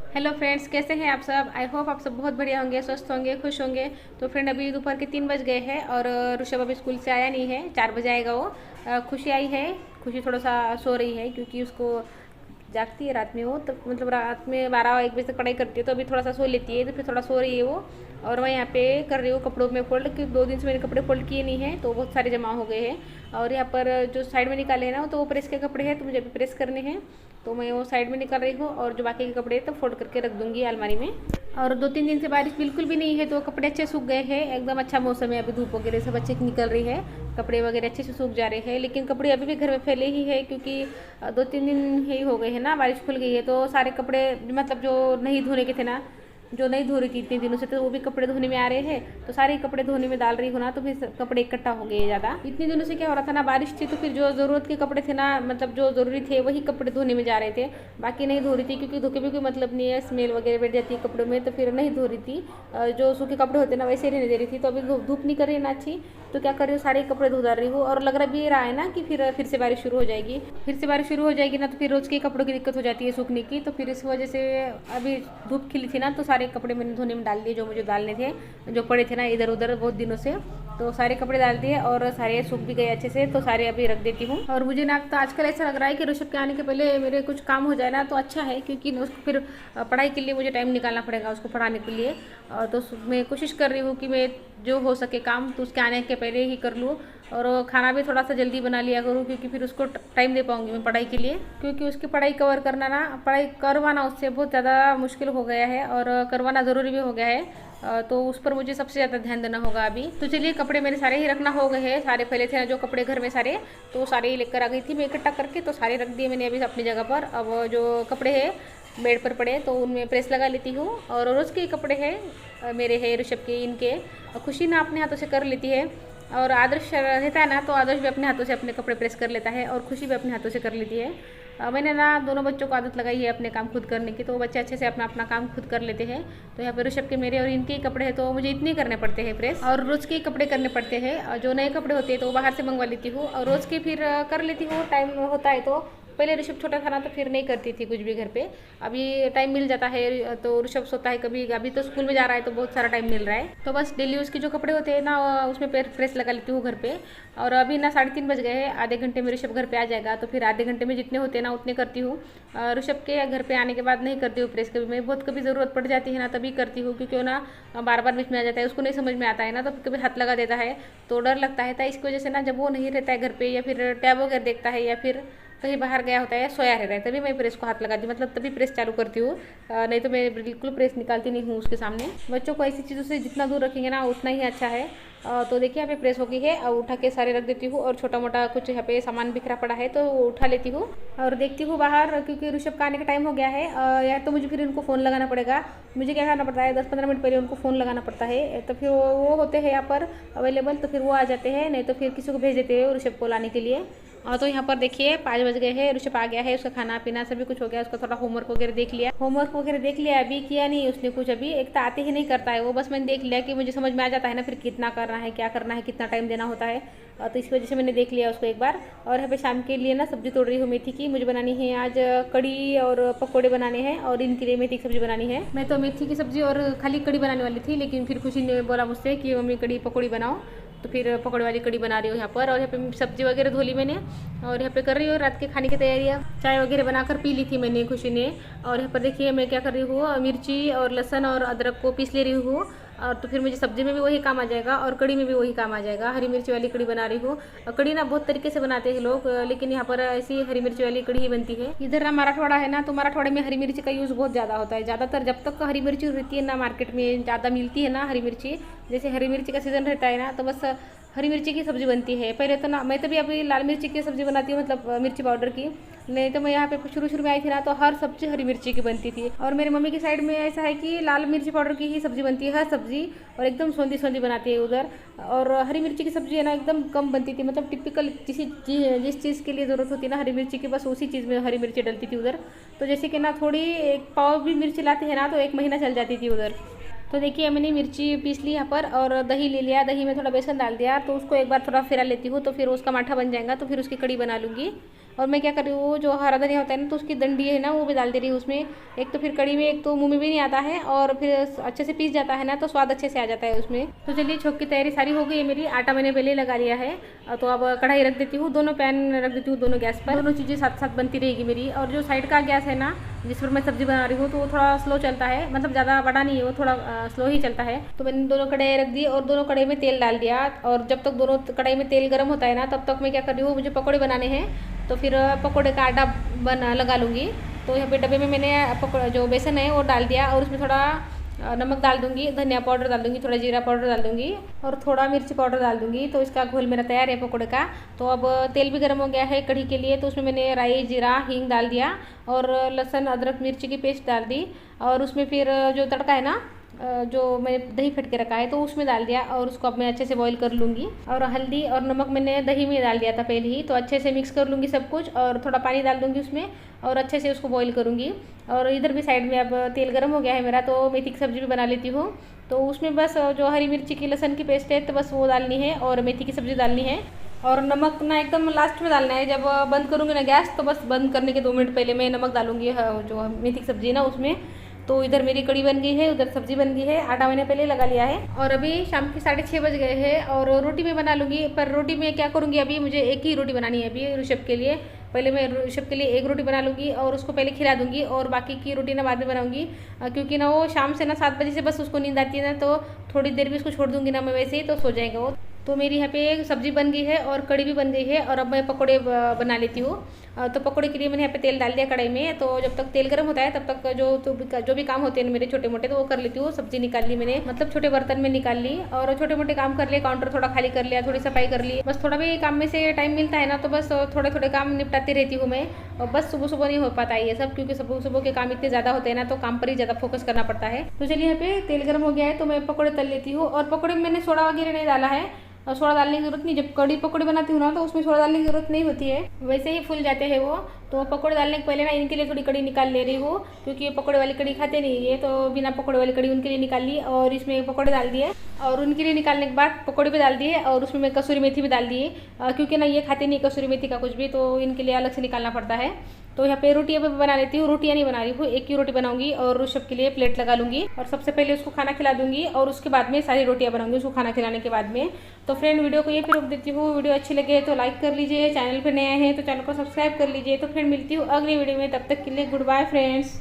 Hello friends, कैसे हैं आप सब। आई होप आप सब बहुत बढ़िया होंगे, स्वस्थ होंगे, खुश होंगे। तो फ्रेंड, अभी दोपहर के 3 बज गए हैं और ऋषभ अभी स्कूल से आया नहीं है। 4 बजे आएगा वो। खुशी आई है। खुशी थोड़ा सा सो रही है क्योंकि उसको जागती है रात में वो, तो मतलब रात में 12-1 बजे तक पढ़ाई करती है, तो अभी थोड़ा सा सो लेती है, तो फिर थोड़ा सो रही है वो। और मैं यहाँ पे कर रही हूँ कपड़ों में फोल्ड, क्योंकि 2 दिन से मैंने कपड़े फोल्ड किए नहीं हैं, तो बहुत सारे जमा हो गए हैं। और यहाँ पर जो साइड में निकाले हैं ना, तो वो प्रेस के कपड़े हैं, तो मुझे अभी प्रेस करने हैं, तो मैं वो साइड में निकाल रही हूँ। और जो बाकी के कपड़े हैं तो फोल्ड करके रख दूँगी अलमारी में। और 2-3 दिन से बारिश बिल्कुल भी नहीं है, तो कपड़े अच्छे सूख गए हैं। एकदम अच्छा मौसम है, अभी धूप वगैरह सब अच्छे निकल रही है, कपड़े वगैरह अच्छे से सूख जा रहे हैं। लेकिन कपड़े अभी भी घर में फैले ही है, क्योंकि 2-3 दिन ही हो गए हैं ना, बारिश खुल गई है, तो सारे कपड़े मतलब जो नहीं धोने के थे ना, जो नहीं धो रही थी इतने दिनों से, तो वो भी कपड़े धोने में आ रहे हैं। तो सारे कपड़े धोने में डाल रही हूँ ना, तो फिर कपड़े इकट्ठा हो गए ज़्यादा। इतने दिनों से क्या हो रहा था ना, बारिश थी, तो फिर जो ज़रूरत के कपड़े थे ना, मतलब जो ज़रूरी थे वही कपड़े धोने में जा रहे थे, बाकी नहीं धो रही थी, क्योंकि धोके भी कोई मतलब नहीं है, स्मेल वगैरह बैठ जाती है कपड़ों में, तो फिर नहीं धो रही थी। जो सूखे कपड़े होते ना वैसे ही रहने दे रही थी। तो अभी धूप नहीं कर रही है ना अच्छी, तो क्या कर रही हूँ, सारे कपड़े धो डाल रही हूँ। और लग रहा भी रहा है ना कि फिर से बारिश शुरू हो जाएगी। फिर से बारिश शुरू हो जाएगी ना, तो फिर रोज़ के कपड़ों की दिक्कत हो जाती है सूखने की। तो फिर इस वजह से अभी धूप खिली थी ना, तो सारे कपड़े मैंने धोने में डाल दिए, जो मुझे डालने थे, जो पड़े थे ना इधर उधर बहुत दिनों से। तो सारे कपड़े डाल दिए और सारे सूख भी गए अच्छे से, तो सारे अभी रख देती हूँ। और मुझे ना तो आजकल ऐसा लग रहा है कि ऋषभ के आने के पहले मेरे कुछ काम हो जाए ना, तो अच्छा है, क्योंकि उसको फिर पढ़ाई के लिए मुझे टाइम निकालना पड़ेगा उसको पढ़ाने के लिए। तो मैं कोशिश कर रही हूँ कि मैं जो हो सके काम तो उसके आने के पहले ही कर लूँ। और खाना भी थोड़ा सा जल्दी बना लिया करूँ, क्योंकि फिर उसको टाइम दे पाऊँगी मैं पढ़ाई के लिए, क्योंकि उसकी पढ़ाई कवर करना ना, पढ़ाई करवाना उससे बहुत ज़्यादा मुश्किल हो गया है, और करवाना ज़रूरी भी हो गया है। तो उस पर मुझे सबसे ज़्यादा ध्यान देना होगा अभी। तो चलिए, कपड़े मेरे सारे ही रखना हो गए हैं, सारे फैले थे ना जो कपड़े घर में सारे, तो सारे ही लेकर आ गई थी मैं इकट्ठा करके, तो सारे रख दिए मैंने अभी अपनी जगह पर। अब जो कपड़े हैं बेड पर पड़े, तो उनमें प्रेस लगा लेती हूँ। और रोज़ के कपड़े हैं मेरे हैं, ऋषभ के, इनके खुशी ना अपने हाथों से कर लेती है। और आदर्श रहता है ना, तो आदर्श भी अपने हाथों से अपने कपड़े प्रेस कर लेता है, और खुशी भी अपने हाथों से कर लेती है। मैंने ना दोनों बच्चों को आदत लगाई है अपने काम खुद करने की, तो वो बच्चे अच्छे से अपना अपना काम खुद कर लेते हैं। तो यहाँ पर ऋषभ के मेरे और इनके ही कपड़े हैं, तो मुझे इतने करने पड़ते हैं प्रेस, और रोज़ के कपड़े करने पड़ते हैं। और जो नए कपड़े होते हैं तो वो बाहर से मंगवा लेती हूँ, और रोज़ के फिर कर लेती हूँ टाइम होता है तो। पहले ऋषभ छोटा था ना, तो फिर नहीं करती थी कुछ भी घर पे। अभी टाइम मिल जाता है, तो ऋषभ सोता है कभी, अभी तो स्कूल में जा रहा है तो बहुत सारा टाइम मिल रहा है, तो बस डेली उसके जो कपड़े होते हैं ना उसमें प्रेस लगा लेती हूँ घर पे। और अभी ना 3:30 बज गए हैं, आधे घंटे में ऋषभ घर पे आ जाएगा, तो फिर आधे घंटे में जितने होते हैं ना उतने करती हूँ। ऋषभ के घर पे आने के बाद नहीं करती हूँ प्रेस, कभी मैं बहुत कभी ज़रूरत पड़ जाती है ना तभी करती हूँ, क्योंकि वो ना बार बार बीच में आ जाता है, उसको नहीं समझ में आता है ना, तो कभी हाथ लगा देता है, तो डर लगता है। तो इसकी वजह से ना, जब वो नहीं रहता है घर पे, या फिर टैब वगैरह देखता है, या फिर कहीं बाहर गया होता है या सोया रहता है, तभी मैं प्रेस को हाथ लगाती हूँ, मतलब तभी प्रेस चालू करती हूँ। नहीं तो मैं बिल्कुल प्रेस निकालती नहीं हूँ उसके सामने। बच्चों को ऐसी चीज़ों से जितना दूर रखेंगे ना उतना ही अच्छा है। तो देखिए यहाँ पे प्रेस हो गई है, अब उठा के सारे रख देती हूँ, और छोटा मोटा कुछ यहाँ पे सामान बिखरा पड़ा है तो वो उठा लेती हूँ। और देखती हूँ बाहर, क्योंकि ऋषभ का आने का टाइम हो गया है। या तो मुझे फिर उनको फ़ोन लगाना पड़ेगा, मुझे क्या करना पड़ता है, 10-15 मिनट पहले उनको फ़ोन लगाना पड़ता है, तो फिर वो होते हैं यहाँ पर अवेलेबल, तो फिर वो आ जाते हैं, नहीं तो फिर किसी को भेज देते हैं ऋषभ को लाने के लिए। तो यहाँ पर देखिए 5 बज गए हैं, ऋषभ आ गया है, उसका खाना पीना सभी कुछ हो गया, उसका थोड़ा होमवर्क वगैरह देख लिया, अभी किया नहीं उसने कुछ, अभी एक तो आते ही नहीं करता है वो, बस मैंने देख लिया कि मुझे समझ में आ जाता है ना फिर कितना करना है, क्या करना है, कितना टाइम देना होता है। तो इस वजह से मैंने देख लिया उसको एक बार। और यहाँ पे शाम के लिए ना सब्जी तोड़ रही हूँ मेथी की, मुझे बनानी है आज कड़ी और पकोड़े बनाने हैं, और इनके लिए मेथी की सब्जी बनानी है। मैं तो मेथी की सब्जी और खाली कड़ी बनाने वाली थी, लेकिन फिर खुशी ने बोला मुझसे कि मम्मी कड़ी पकौड़ी बनाओ, तो फिर पकौड़े वाली कड़ी बना रही हूँ यहाँ पर। और यहाँ पे सब्जी वगैरह धो ली मैंने, और यहाँ पे कर रही हूँ रात के खाने की तैयारियाँ। चाय वगैरह बनाकर पी ली थी मैंने, खुशी ने। और यहाँ पर देखिए मैं क्या कर रही हूँ, मिर्ची और लहसुन और अदरक को पीस ले रही हूँ, और तो फिर मुझे सब्जी में भी वही काम आ जाएगा और कड़ी में भी वही काम आ जाएगा। हरी मिर्ची वाली कड़ी बना रही हूँ। कड़ी ना बहुत तरीके से बनाते हैं लोग, लेकिन यहाँ पर ऐसी हरी मिर्ची वाली कड़ी ही बनती है। इधर ना मराठवाड़ा है ना, तो मराठवाड़े में हरी मिर्ची का यूज़ बहुत ज़्यादा होता है। ज़्यादातर जब तक हरी मिर्ची रहती है ना, मार्केट में ज़्यादा मिलती है ना हरी मिर्ची, जैसे हरी मिर्ची का सीज़न रहता है ना, तो बस हरी मिर्ची की सब्ज़ी बनती है। पहले तो ना, मैं तो भी अभी लाल मिर्ची की सब्ज़ी बनाती हूँ, मतलब मिर्ची पाउडर की। नहीं तो मैं यहाँ पे शुरू में आई थी ना, तो हर सब्ज़ी हरी मिर्ची की बनती थी। और मेरी मम्मी की साइड में ऐसा है कि लाल मिर्ची पाउडर की ही सब्ज़ी बनती है हर सब्ज़ी, और एकदम सौंधी सौंधी बनाती है उधर। और हरी मिर्ची की सब्ज़ी है ना एकदम कम बनती थी, मतलब टिपिकल जिस चीज़ के लिए ज़रूरत होती है ना हरी मिर्ची की, बस उसी चीज़ में हरी मिर्ची डलती थी उधर। तो जैसे कि ना थोड़ी एक पाव भी मिर्ची लाते हैं ना, तो 1 महीना चल जाती थी उधर। तो देखिए मैंने मिर्ची पीस ली यहाँ पर, और दही ले लिया, दही में थोड़ा बेसन डाल दिया, तो उसको एक बार थोड़ा फिरा लेती हूँ, तो फिर उसका माठा बन जाएगा, तो फिर उसकी कड़ी बना लूँगी। और मैं क्या कर रही हूँ, जो हरा धनिया होता है ना तो उसकी डंडी है ना वो भी डाल दे रही हूँ उसमें। एक तो फिर कड़ी में एक तो मुँह में भी नहीं आता है और फिर अच्छे से पीस जाता है ना तो स्वाद अच्छे से आ जाता है उसमें। तो चलिए छोंक की तैयारी सारी हो गई है मेरी, आटा मैंने पहले ही लगा लिया है। तो अब कढ़ाई रख देती हूँ, दोनों पैन रख देती हूँ दोनों गैस पर, दोनों चीज़ें साथ साथ बनती रहेगी मेरी। और जो साइड का गैस है ना जिस पर मैं सब्जी बना रही हूँ तो वो थोड़ा स्लो चलता है, मतलब ज़्यादा बड़ा नहीं है वो, थोड़ा स्लो ही चलता है। तो मैंने दोनों कढ़ाई रख दी और दोनों कढ़ाई में तेल डाल दिया। और जब तक दोनों कढ़ाई में तेल गर्म होता है ना तब तक मैं क्या कर रही हूँ, मुझे पकौड़े बनाने हैं तो फिर पकौड़े का आटा लगा लूँगी। तो यहाँ पे डब्बे में मैंने जो बेसन है वो डाल दिया और उसमें थोड़ा नमक डाल दूंगी, धनिया पाउडर डाल दूंगी, थोड़ा जीरा पाउडर डाल दूंगी और थोड़ा मिर्ची पाउडर डाल दूंगी। तो इसका घोल मेरा तैयार है पकौड़े का। तो अब तेल भी गर्म हो गया है कढ़ी के लिए, तो उसमें मैंने राई जीरा हींग डाल दिया और लहसुन अदरक मिर्ची की पेस्ट डाल दी। और उसमें फिर जो तड़का है ना जो मैंने दही फेंट के रखा है तो उसमें डाल दिया और उसको अब मैं अच्छे से बॉईल कर लूँगी। और हल्दी और नमक मैंने दही में डाल दिया था पहले ही, तो अच्छे से मिक्स कर लूँगी सब कुछ और थोड़ा पानी डाल दूँगी उसमें और अच्छे से उसको बॉईल करूँगी। और इधर भी साइड में अब तेल गर्म हो गया है मेरा, तो मेथी की सब्ज़ी भी बना लेती हूँ। तो उसमें बस जो हरी मिर्ची की लहसुन की पेस्ट है तो बस वो डालनी है और मेथी की सब्ज़ी डालनी है। और नमक ना एकदम लास्ट में डालना है, जब बंद करूँगी ना गैस तो बस बंद करने के 2 मिनट पहले मैं नमक डालूँगी जो मेथी की सब्ज़ी है ना उसमें। तो इधर मेरी कड़ी बन गई है, उधर सब्जी बन गई है, आटा मैंने पहले लगा लिया है। और अभी शाम के 6:30 बज गए हैं और रोटी मैं बना लूँगी। पर रोटी में क्या करूँगी, अभी मुझे एक ही रोटी बनानी है अभी ऋषभ के लिए। पहले मैं ऋषभ के लिए एक रोटी बना लूँगी और उसको पहले खिला दूँगी और बाकी की रोटी ना बाद में बनाऊँगी। क्योंकि ना वो शाम से ना 7 बजे से बस उसको नींद आती है ना, तो थोड़ी देर भी उसको छोड़ दूँगी ना मैं वैसे ही तो सो जाएगा वो। तो मेरी यहाँ पे सब्जी बन गई है और कड़ी भी बन गई है और अब मैं पकौड़े बना लेती हूँ। तो पकौड़े के लिए मैंने यहाँ पे तेल डाल दिया कढ़ाई में। तो जब तक तेल गर्म होता है तब तक जो भी काम होते हैं मेरे छोटे मोटे तो वो कर लेती हूँ। सब्जी निकाल ली मैंने, मतलब छोटे बर्तन में निकाल ली और छोटे मोटे काम कर लिए, काउंटर थोड़ा खाली कर लिया, थोड़ी सफाई कर ली। बस थोड़ा भी काम में से टाइम मिलता है ना तो बस थोड़े थोड़े काम निपटाती रहती हूँ मैं। और बस सुबह सुबह नहीं हो पाता है ये सब, क्योंकि सुबह सुबह के काम इतने ज़्यादा होते हैं ना तो काम पर ही ज़्यादा फोकस करना पड़ता है। तो चलिए यहाँ पे तेल गर्म हो गया है तो मैं पकौड़े तल लेती हूँ। और पकौड़े में मैंने सोडा वगैरह नहीं डाला है और सोडा डालने की जरूरत नहीं, जब कड़ी पकौड़े बनाती हूँ ना तो उसमें सोडा डालने की जरूरत नहीं होती है, वैसे ही फूल जाते हैं वो। तो पकौड़े डालने के पहले ना इनके लिए थोड़ी कड़ी निकाल ले रही हूँ, क्योंकि ये पकौड़े वाली कड़ी खाते नहीं है तो बिना पकौड़े वाली कड़ी उनके लिए निकाल ली और इसमें पकौड़े डाल दिए। और उनके लिए निकालने के बाद पकौड़े भी डाल दिए और उसमें मैं कसूरी मेथी भी डाल दी, क्योंकि ना ये खाते नहीं कसूरी मेथी का कुछ भी, तो इनके लिए अलग से निकालना पड़ता है। तो यहाँ पे रोटियाँ भी बना लेती हूँ, रोटियाँ नहीं बना रही हूँ, एक ही रोटी बनाऊंगी और ऋषभ के लिए प्लेट लगा लूँगी और सबसे पहले उसको खाना खिला दूँगी और उसके बाद में सारी रोटियाँ बनाऊँगी उसको खाना खिलाने के बाद में। तो फ्रेंड वीडियो को ये पे रोक देती हूँ, वीडियो अच्छी लगे तो लाइक कर लीजिए, चैनल पर नए हैं तो चैनल को सब्सक्राइब कर लीजिए। तो फ्रेंड मिलती हूँ अगली वीडियो में, तब तक के लिए गुड बाय फ्रेंड्स।